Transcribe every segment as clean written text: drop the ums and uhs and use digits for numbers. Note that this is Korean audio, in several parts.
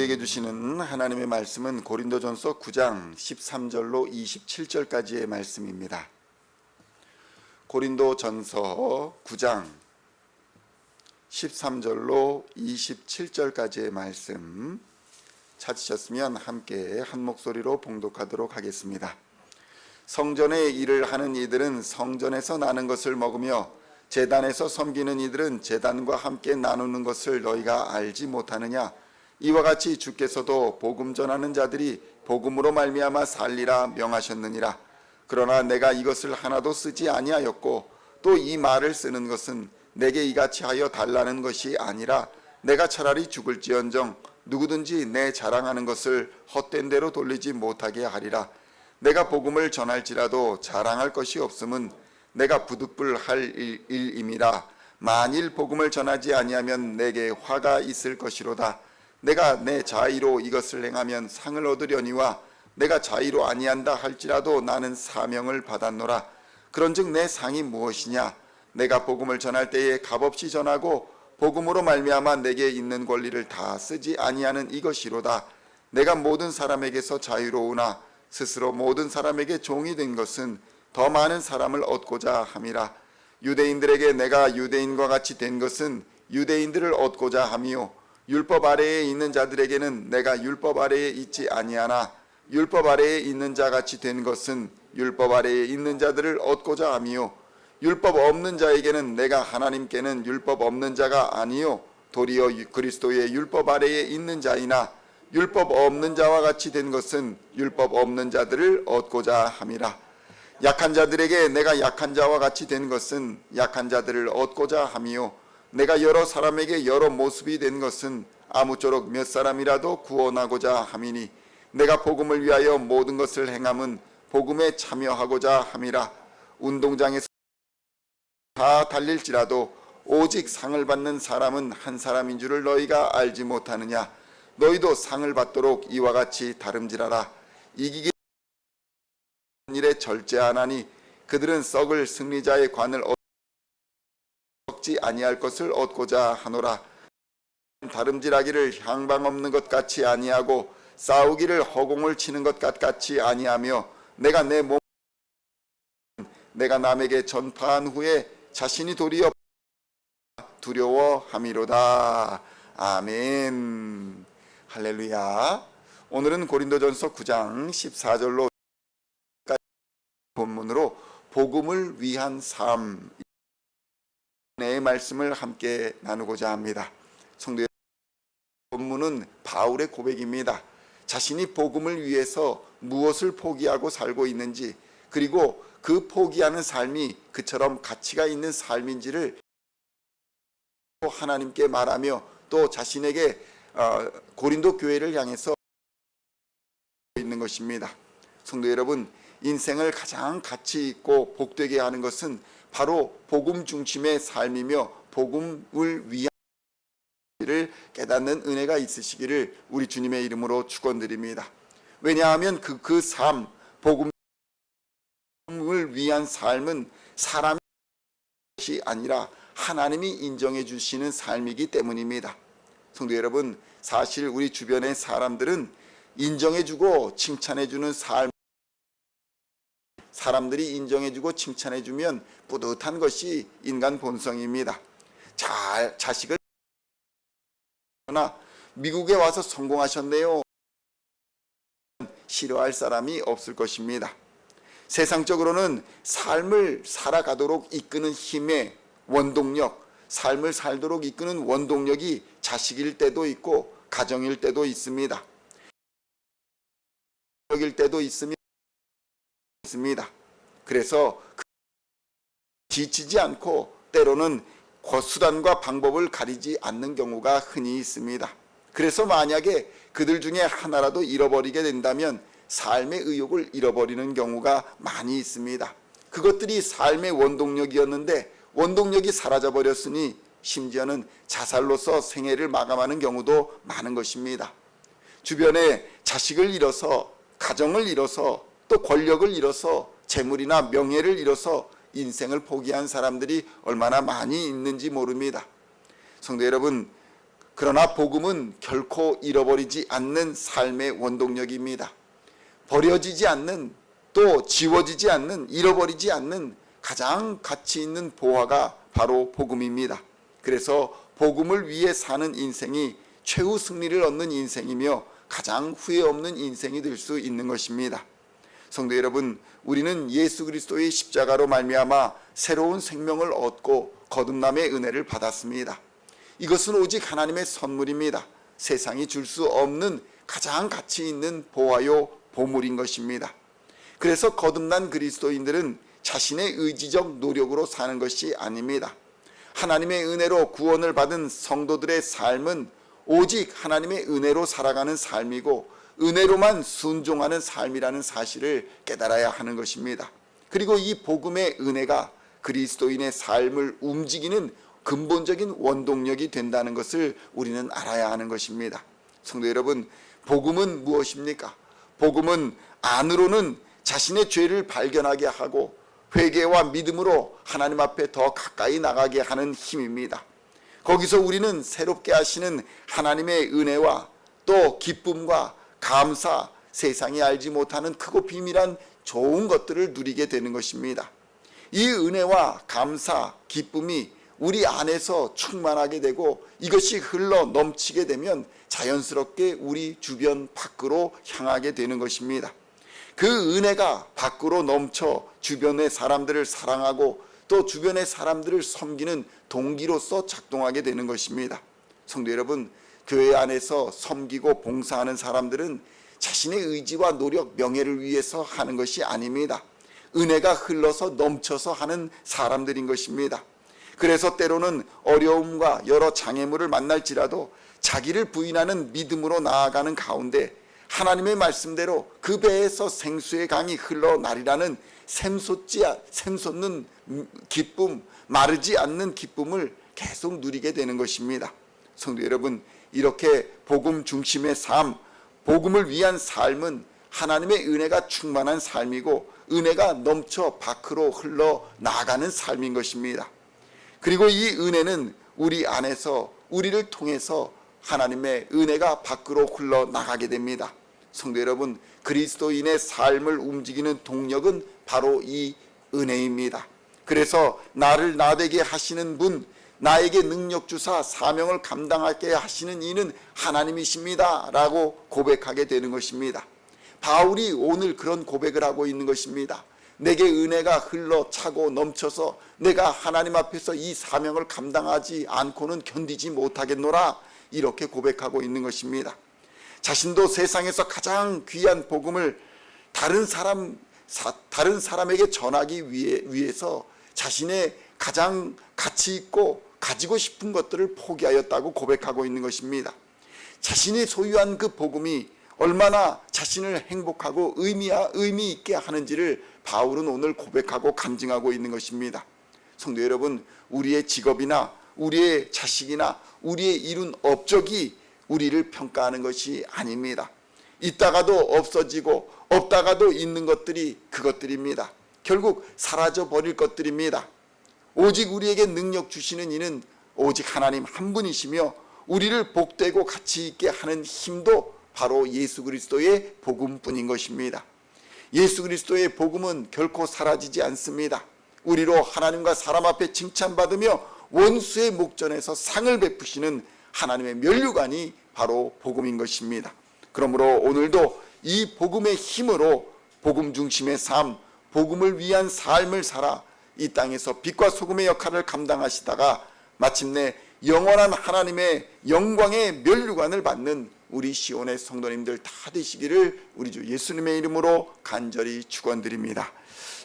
우리에게 주시는 하나님의 말씀은 고린도전서 9장 13절로 27절까지의 말씀입니다. 고린도전서 9장 13절로 27절까지의 말씀 찾으셨으면 함께 한 목소리로 봉독하도록 하겠습니다. 성전의 일을 하는 이들은 성전에서 나는 것을 먹으며 제단에서 섬기는 이들은 제단과 함께 나누는 것을 너희가 알지 못하느냐? 이와 같이 주께서도 복음 전하는 자들이 복음으로 말미암아 살리라 명하셨느니라. 그러나 내가 이것을 하나도 쓰지 아니하였고 또 이 말을 쓰는 것은 내게 이같이 하여 달라는 것이 아니라 내가 차라리 죽을지언정 누구든지 내 자랑하는 것을 헛된 대로 돌리지 못하게 하리라. 내가 복음을 전할지라도 자랑할 것이 없음은 내가 부득불할 일임이라. 만일 복음을 전하지 아니하면 내게 화가 있을 것이로다. 내가 내 자의로 이것을 행하면 상을 얻으려니와 내가 자의로 아니한다 할지라도 나는 사명을 받았노라. 그런즉 내 상이 무엇이냐? 내가 복음을 전할 때에 값없이 전하고 복음으로 말미암아 내게 있는 권리를 다 쓰지 아니하는 이것이로다. 내가 모든 사람에게서 자유로우나 스스로 모든 사람에게 종이 된 것은 더 많은 사람을 얻고자 함이라. 유대인들에게 내가 유대인과 같이 된 것은 유대인들을 얻고자 함이요 율법 아래에 있는 자들에게는 내가 율법 아래에 있지 아니하나 율법 아래에 있는 자 같이 된 것은 율법 아래에 있는 자들을 얻고자 함이요 율법 없는 자에게는 내가 하나님께는 율법 없는 자가 아니요 도리어 그리스도의 율법 아래에 있는 자이나 율법 없는 자와 같이 된 것은 율법 없는 자들을 얻고자 함이라. 약한 자들에게 내가 약한 자와 같이 된 것은 약한 자들을 얻고자 함이요 내가 여러 사람에게 여러 모습이 된 것은 아무쪼록 몇 사람이라도 구원하고자 함이니 내가 복음을 위하여 모든 것을 행함은 복음에 참여하고자 함이라. 운동장에서 다 달릴지라도 오직 상을 받는 사람은 한 사람인 줄을 너희가 알지 못하느냐? 너희도 상을 받도록 이와 같이 다름질하라. 이기기 일에 절제하나니 그들은 썩을 승리자의 관을 얻지 아니할 것을 얻고자 하노라. 다름질하기를 향방 없는 것 같이 아니하고 싸우기를 허공을 치는 것 같이 아니하며 내가 내 몸 내가 남에게 전파한 후에 자신이 도리어 두려워함이로다. 아멘. 할렐루야. 오늘은 고린도전서 9장 14절로 본문으로 복음을 위한 삶 의 말씀을 함께 나누고자 합니다. 성도 여러분, 본문은 바울의 고백입니다. 자신이 복음을 위해서 무엇을 포기하고 살고 있는지, 그리고 그 포기하는 삶이 그처럼 가치가 있는 삶인지를 하나님께 말하며 또 자신에게 고린도 교회를 향해서 있는 것입니다. 성도 여러분, 인생을 가장 가치 있고 복되게 하는 것은 바로 복음 중심의 삶이며 복음을 위한 일을 깨닫는 은혜가 있으시기를 우리 주님의 이름으로 축원드립니다. 왜냐하면 그 삶, 복음을 위한 삶은 사람의 것이 아니라 하나님이 인정해 주시는 삶이기 때문입니다. 성도 여러분, 사실 우리 주변의 사람들은 인정해 주고 칭찬해 주는 삶, 사람들이 인정해주고 칭찬해주면 뿌듯한 것이 인간 본성입니다. 자식을 미국에 와서 성공하셨네요. 싫어할 사람이 없을 것입니다. 세상적으로는 삶을 살아가도록 이끄는 힘의 원동력, 삶을 살도록 이끄는 원동력이 자식일 때도 있고 가정일 때도 있습니다. 일 때도 있습니다. 그래서 지치지 않고 때로는 수단과 방법을 가리지 않는 경우가 흔히 있습니다. 그래서 만약에 그들 중에 하나라도 잃어버리게 된다면 삶의 의욕을 잃어버리는 경우가 많이 있습니다. 그것들이 삶의 원동력이었는데 원동력이 사라져버렸으니 심지어는 자살로서 생애를 마감하는 경우도 많은 것입니다. 주변에 자식을 잃어서, 가정을 잃어서, 또 권력을 잃어서, 재물이나 명예를 잃어서 인생을 포기한 사람들이 얼마나 많이 있는지 모릅니다. 성도 여러분, 그러나 복음은 결코 잃어버리지 않는 삶의 원동력입니다. 버려지지 않는, 또 지워지지 않는, 잃어버리지 않는 가장 가치 있는 보화가 바로 복음입니다. 그래서 복음을 위해 사는 인생이 최후 승리를 얻는 인생이며 가장 후회 없는 인생이 될 수 있는 것입니다. 성도 여러분, 우리는 예수 그리스도의 십자가로 말미암아 새로운 생명을 얻고 거듭남의 은혜를 받았습니다. 이것은 오직 하나님의 선물입니다. 세상이 줄 수 없는 가장 가치 있는 보화요 보물인 것입니다. 그래서 거듭난 그리스도인들은 자신의 의지적 노력으로 사는 것이 아닙니다. 하나님의 은혜로 구원을 받은 성도들의 삶은 오직 하나님의 은혜로 살아가는 삶이고 은혜로만 순종하는 삶이라는 사실을 깨달아야 하는 것입니다. 그리고 이 복음의 은혜가 그리스도인의 삶을 움직이는 근본적인 원동력이 된다는 것을 우리는 알아야 하는 것입니다. 성도 여러분, 복음은 무엇입니까? 복음은 안으로는 자신의 죄를 발견하게 하고 회개와 믿음으로 하나님 앞에 더 가까이 나가게 하는 힘입니다. 거기서 우리는 새롭게 하시는 하나님의 은혜와 또 기쁨과 감사, 세상이 알지 못하는 크고 비밀한 좋은 것들을 누리게 되는 것입니다. 이 은혜와 감사, 기쁨이 우리 안에서 충만하게 되고 이것이 흘러 넘치게 되면 자연스럽게 우리 주변 밖으로 향하게 되는 것입니다. 그 은혜가 밖으로 넘쳐 주변의 사람들을 사랑하고 또 주변의 사람들을 섬기는 동기로서 작동하게 되는 것입니다. 성도 여러분, 교회 안에서 섬기고 봉사하는 사람들은 자신의 의지와 노력, 명예를 위해서 하는 것이 아닙니다. 은혜가 흘러서 넘쳐서 하는 사람들인 것입니다. 그래서 때로는 어려움과 여러 장애물을 만날지라도 자기를 부인하는 믿음으로 나아가는 가운데 하나님의 말씀대로 그 배에서 생수의 강이 흘러나리라는 샘솟는 기쁨, 마르지 않는 기쁨을 계속 누리게 되는 것입니다. 성도 여러분, 이렇게 복음 중심의 삶, 복음을 위한 삶은 하나님의 은혜가 충만한 삶이고 은혜가 넘쳐 밖으로 흘러나가는 삶인 것입니다. 그리고 이 은혜는 우리 안에서 우리를 통해서 하나님의 은혜가 밖으로 흘러나가게 됩니다. 성도 여러분, 그리스도인의 삶을 움직이는 동력은 바로 이 은혜입니다. 그래서 나를 나되게 하시는 분, 나에게 능력 주사 사명을 감당하게 하시는 이는 하나님이십니다 라고 고백하게 되는 것입니다. 바울이 오늘 그런 고백을 하고 있는 것입니다. 내게 은혜가 흘러 차고 넘쳐서 내가 하나님 앞에서 이 사명을 감당하지 않고는 견디지 못하겠노라, 이렇게 고백하고 있는 것입니다. 자신도 세상에서 가장 귀한 복음을 다른 사람에게 전하기 위해서 자신의 가장 가치 있고 가지고 싶은 것들을 포기하였다고 고백하고 있는 것입니다. 자신이 소유한 그 복음이 얼마나 자신을 행복하고 의미 있게 하는지를 바울은 오늘 고백하고 간증하고 있는 것입니다. 성도 여러분, 우리의 직업이나 우리의 자식이나 우리의 이룬 업적이 우리를 평가하는 것이 아닙니다. 있다가도 없어지고 없다가도 있는 것들이 그것들입니다. 결국 사라져 버릴 것들입니다. 오직 우리에게 능력 주시는 이는 오직 하나님 한 분이시며 우리를 복되고 가치 있게 하는 힘도 바로 예수 그리스도의 복음뿐인 것입니다. 예수 그리스도의 복음은 결코 사라지지 않습니다. 우리로 하나님과 사람 앞에 칭찬받으며 원수의 목전에서 상을 베푸시는 하나님의 면류관이 바로 복음인 것입니다. 그러므로 오늘도 이 복음의 힘으로 복음 중심의 삶, 복음을 위한 삶을 살아 이 땅에서 빛과 소금의 역할을 감당하시다가 마침내 영원한 하나님의 영광의 면류관을 받는 우리 시온의 성도님들 다 되시기를 우리 주 예수님의 이름으로 간절히 축원드립니다.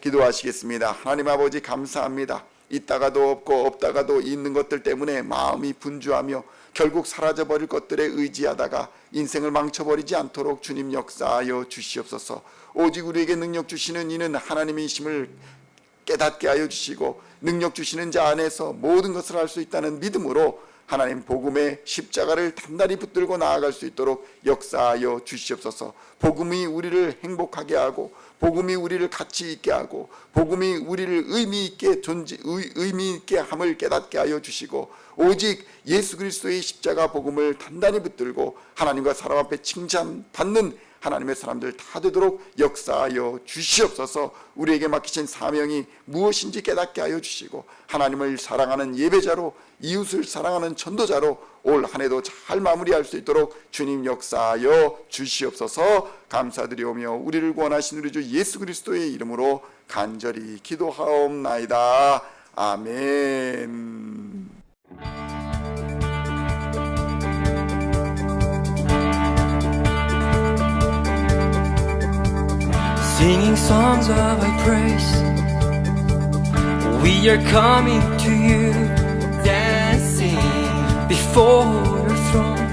기도하시겠습니다. 하나님 아버지, 감사합니다. 있다가도 없고 없다가도 있는 것들 때문에 마음이 분주하며 결국 사라져버릴 것들에 의지하다가 인생을 망쳐버리지 않도록 주님 역사하여 주시옵소서. 오직 우리에게 능력 주시는 이는 하나님이심을 깨닫게 하여 주시고 능력 주시는 자 안에서 모든 것을 할 수 있다는 믿음으로 하나님 복음의 십자가를 단단히 붙들고 나아갈 수 있도록 역사하여 주시옵소서. 복음이 우리를 행복하게 하고, 복음이 우리를 가치 있게 하고, 복음이 우리를 의미 있게 함을 깨닫게 하여 주시고, 오직 예수 그리스도의 십자가 복음을 단단히 붙들고 하나님과 사람 앞에 칭찬받는 하나님의 사람들 다 되도록 역사하여 주시옵소서. 우리에게 맡기신 사명이 무엇인지 깨닫게 하여 주시고, 하나님을 사랑하는 예배자로, 이웃을 사랑하는 전도자로 올 한 해도 잘 마무리할 수 있도록 주님 역사하여 주시옵소서. 감사드리오며 우리를 구원하신 우리 주 예수 그리스도의 이름으로 간절히 기도하옵나이다. 아멘. Singing songs of our praise, we are coming to you, dancing before your throne.